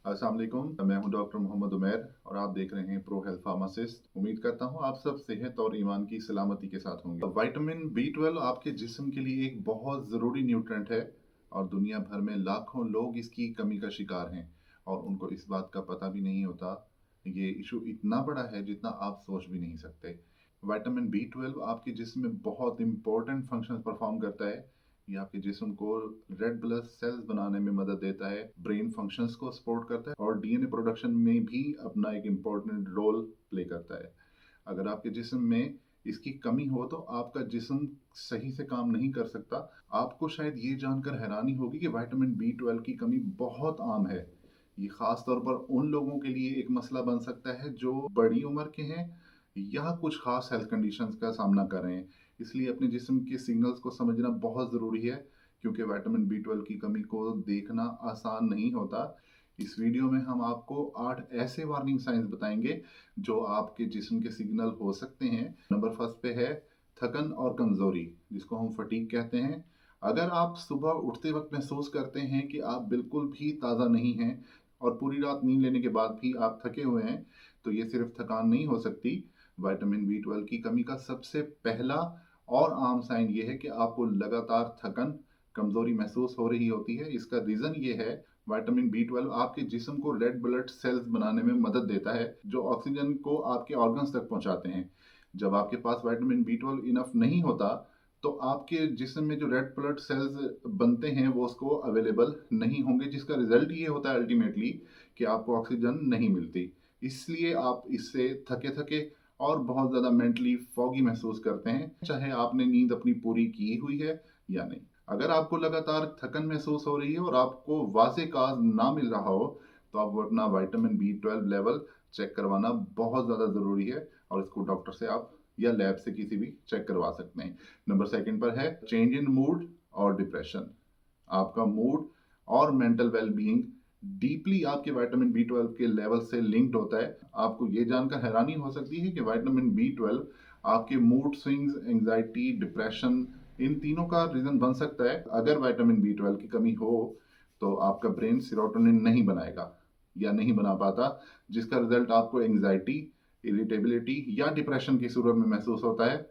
अस्सलाम वालेकुम। मैं हूं डॉक्टर मोहम्मद उमैर और आप देख रहे हैं प्रो हेल्थ फार्मासिस्ट। उम्मीद करता हूं आप सब सेहत और ईमान की सलामती के साथ होंगे। विटामिन B12 आपके जिस्म के लिए एक बहुत ज़रूरी न्यूट्रेंट है और दुनिया भर में लाखों लोग इसकी कमी का शिकार हैं और उनको इस बात का पता भी नहीं होता। ये इशू इतना बड़ा है जितना आप सोच भी नहीं सकते। विटामिन B12 आपके जिस्म में बहुत इंपॉर्टेंट फंक्शन परफॉर्म करता है। ये आपके जिस्म को रेड ब्लड सेल्स बनाने में मदद देता है, ब्रेन फंक्शंस को सपोर्ट करता है और डीएनए प्रोडक्शन में भी अपना एक इम्पोर्टेंट रोल प्ले करता है। अगर आपके जिस्म में इसकी कमी हो तो आपका जिस्म सही से काम नहीं कर सकता। आपको शायद ये जानकर हैरानी होगी कि विटामिन B12 की कमी बहुत आम है। ये खास तौर पर उन लोगों के लिए एक मसला बन सकता है जो बड़ी उम्र के हैं या कुछ खास हेल्थ कंडीशंस का सामना कर रहे हैं। इसलिए अपने जिस्म के सिग्नल्स को समझना बहुत ज़रूरी है, क्योंकि विटामिन B12 की कमी को देखना आसान नहीं होता। इस वीडियो में हम आपको 8 ऐसे वार्निंग साइंस बताएंगे जो आपके जिस्म के सिग्नल हो सकते हैं। नंबर फर्स्ट पे है थकन और कमज़ोरी, जिसको हम फटीग कहते हैं। अगर आप सुबह उठते वक्त महसूस करते हैं कि आप बिल्कुल भी ताज़ा नहीं हैं और पूरी रात नींद लेने के बाद भी आप थके हुए हैं, तो ये सिर्फ थकान नहीं हो सकती। विटामिन B12 की कमी का सबसे पहला और आम साइन ये है कि आपको लगातार थकन, कमजोरी महसूस हो रही होती है। इसका रीजन ये है, विटामिन B12 आपके जिस्म को रेड ब्लड सेल्स बनाने में मदद देता है, जो ऑक्सीजन को आपके ऑर्गन्स तक पहुंचाते हैं। जब आपके पास विटामिन B12 इनफ नहीं होता, तो आपके जिस्म में जो रेड ब्लड सेल्स बनते हैं वो उसको अवेलेबल नहीं होंगे, जिसका रिजल्ट ये होता है अल्टीमेटली कि आपको ऑक्सीजन नहीं मिलती। इसलिए आप इससे थके थके और बहुत ज़्यादा मेंटली फॉगी महसूस करते हैं, चाहे आपने नींद अपनी पूरी की हुई है या नहीं। अगर आपको लगातार थकन महसूस हो रही है और आपको वाज़ेह काज ना मिल रहा हो, तो आप अपना विटामिन B12 लेवल चेक करवाना बहुत ज़्यादा ज़रूरी है और इसको डॉक्टर से आप या लैब से किसी भी चेक करवा सकते हैं। नंबर सेकंड पर है चेंज इन मूड और डिप्रेशन। आपका मूड और मेंटल वेलबींग डीपली आपके विटामिन B12 के लेवल से लिंक्ड होता है। आपको ये जानकर हैरानी हो सकती है कि विटामिन B12 आपके मूड स्विंग्स, एंजाइटी, डिप्रेशन, इन तीनों का रीजन बन सकता है। अगर विटामिन B12 की कमी हो तो आपका ब्रेन सेरोटोनिन नहीं बनाएगा या नहीं बना पाता, जिसका रिजल्ट आपको एंजाइटी, इरिटेबिलिटी या डिप्रेशन की सूरत में महसूस होता है।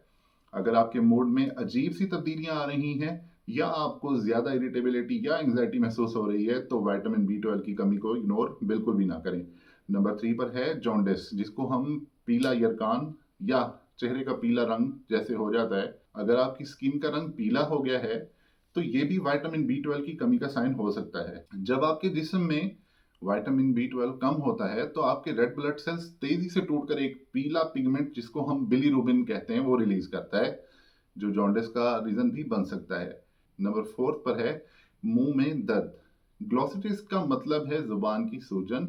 अगर आपके मूड में अजीब सी तब्दीलियां आ रही हैं या आपको ज्यादा इरिटेबिलिटी या एंजाइटी महसूस हो रही है, तो विटामिन B12 की कमी को इग्नोर बिल्कुल भी ना करें। नंबर 3 पर है जॉन्डिस, जिसको हम पीला यरकान या चेहरे का पीला रंग जैसे हो जाता है। अगर आपकी स्किन का रंग पीला हो गया है, तो ये भी विटामिन B12 की कमी का साइन हो सकता है। जब आपके जिस्म में विटामिन B12 कम होता है, तो आपके रेड ब्लड सेल्स तेजी से टूटकर एक पीला पिगमेंट, जिसको हम बिलीरुबिन कहते हैं, वो रिलीज करता है, जो जॉन्डिस का रीजन भी बन सकता है। नंबर 4 पर है मुंह में दर्द। ग्लोसिटिस का मतलब है जुबान की सूजन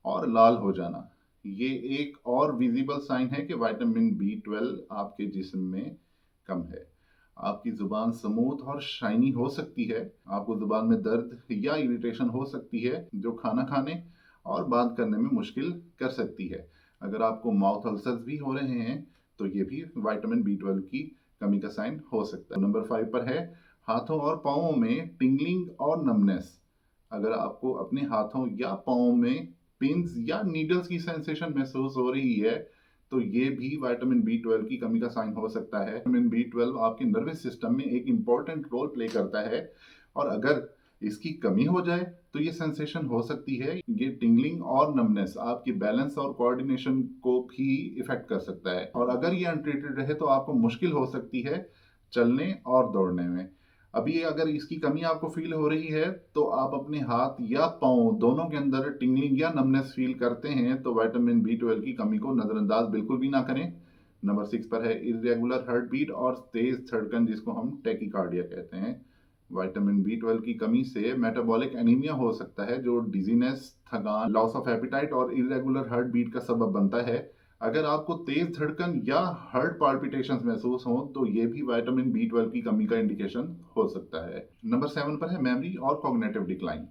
और लाल हो जाना। ये एक और विजिबल साइन है कि विटामिन B12 आपके जिस्म में कम है। आपकी जुबान स्मूथ और शाइनी हो सकती है। आपको जुबान में दर्द या इरिटेशन हो सकती है, जो खाना खाने और बात करने में मुश्किल कर सकती है। अगर आपको माउथ अल्सर्स भी हो रहे हैं, तो ये भी विटामिन B12 की कमी का साइन हो सकता है। नंबर 5 पर है हाथों और पाँवों में टिंगलिंग और नमनेस। अगर आपको अपने हाथों या पाँवों में पिंस या नीडल्स की सेंसेशन महसूस हो रही है, तो ये भी विटामिन B12 की कमी का साइन हो सकता है। विटामिन B12 आपके नर्वस सिस्टम में एक इंपॉर्टेंट रोल प्ले करता है और अगर इसकी कमी हो जाए तो ये सेंसेशन हो सकती है। ये टिंगलिंग और नमनेस आपकी बैलेंस और कोऑर्डिनेशन को भी इफेक्ट कर सकता है और अगर ये अनट्रीटेड रहे तो आपको मुश्किल हो सकती है चलने और दौड़ने में। अभी अगर इसकी कमी आपको फील हो रही है, तो आप अपने हाथ या पाँव दोनों के अंदर टिंगलिंग या नमनेस फील करते हैं, तो विटामिन B12 की कमी को नजरअंदाज बिल्कुल भी ना करें। नंबर 6 पर है इरेगुलर हार्ट बीट और तेज धड़कन, जिसको हम टैकीकार्डिया कहते हैं। विटामिन B12 की कमी से मेटाबॉलिक एनीमिया हो सकता है, जो डिजीनेस, थकान, लॉस ऑफ एपिटाइट और इरेगुलर हार्ट बीट का सबब बनता है। अगर आपको तेज धड़कन या हार्ट पाल्पिटेशंस महसूस हो, तो ये भी विटामिन B12 की कमी का इंडिकेशन हो सकता है। नंबर 7 पर है मेमोरी और कॉग्निटिव डिक्लाइन।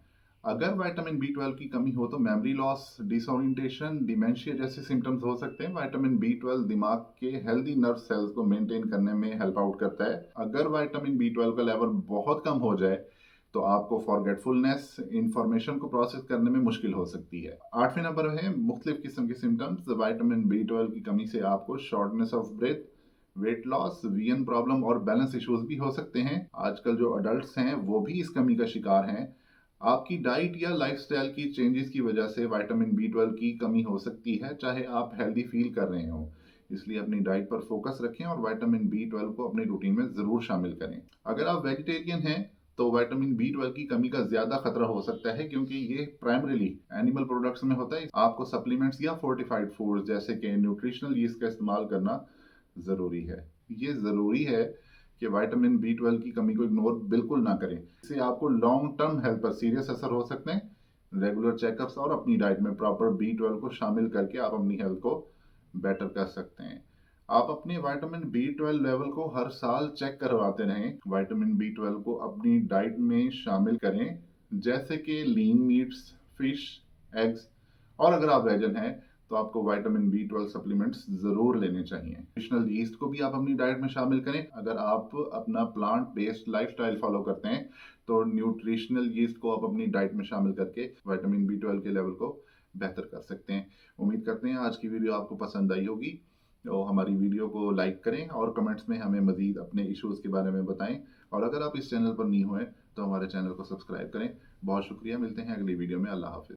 अगर विटामिन B12 की कमी हो तो मेमोरी लॉस, डिसोरिएंटेशन, डिमेंशिया जैसे सिम्टम्स हो सकते हैं। विटामिन B12 दिमाग के हेल्दी नर्व सेल्स को मेंटेन करने में हेल्प आउट करता है। अगर विटामिन B12 का लेवल बहुत कम हो जाए, तो आपको फॉरगेटफुलनेस, इंफॉर्मेशन को प्रोसेस करने में मुश्किल हो सकती है। 8वें नंबर है मुख्तलिफ किस्म के सिम्टम्स। विटामिन B12 की कमी से आपको shortness of breath, weight loss, वीएन प्रॉब्लम और बैलेंस इश्यूज भी हो सकते हैं। आजकल जो अडल्ट्स हैं वो भी इस कमी का शिकार हैं। आपकी डाइट या लाइफस्टाइल की चेंजेस की वजह से विटामिन B12 की कमी हो सकती है, चाहे आप हेल्दी फील कर रहे हो। इसलिए अपनी डाइट पर फोकस रखें और विटामिन B12 को अपनी रूटीन में जरूर शामिल करें। अगर आप वेजिटेरियन हैं तो विटामिन B12 की कमी का ज्यादा खतरा हो सकता है, क्योंकि ये प्राइमरीली एनिमल प्रोडक्ट्स में होता है। आपको सप्लीमेंट्स या फोर्टिफाइड फूड्स जैसे कि न्यूट्रिशनल यीस्ट का इस्तेमाल करना जरूरी है। ये जरूरी है कि विटामिन B12 की कमी को इग्नोर बिल्कुल ना करें। इससे आपको लॉन्ग टर्म हेल्थ पर सीरियस असर हो सकते हैं। रेगुलर चेकअप्स और अपनी डाइट में प्रॉपर B12 को शामिल करके आप अपनी हेल्थ को बेटर कर सकते हैं। आप अपने विटामिन B12 लेवल को हर साल चेक करवाते रहें। विटामिन B12 को अपनी डाइट में शामिल करें, जैसे कि लीन मीट्स, फिश, एग्स, और अगर आप वेजन हैं तो आपको विटामिन B12 सप्लीमेंट्स जरूर लेने चाहिए। न्यूट्रिशनल यीस्ट को भी आप अपनी डाइट में शामिल करें। अगर आप अपना प्लांट बेस्ड लाइफस्टाइल फॉलो करते हैं तो न्यूट्रिशनल यीस्ट को आप अपनी डाइट में शामिल करके विटामिन B12 के लेवल को बेहतर कर सकते हैं। उम्मीद करते हैं आज की वीडियो आपको पसंद आई होगी। तो हमारी वीडियो को लाइक करें और कमेंट्स में हमें मजीद अपने इश्यूज के बारे में बताएं। और अगर आप इस चैनल पर न्यू हैं तो हमारे चैनल को सब्सक्राइब करें। बहुत शुक्रिया, मिलते हैं अगली वीडियो में। अल्लाह हाफिज।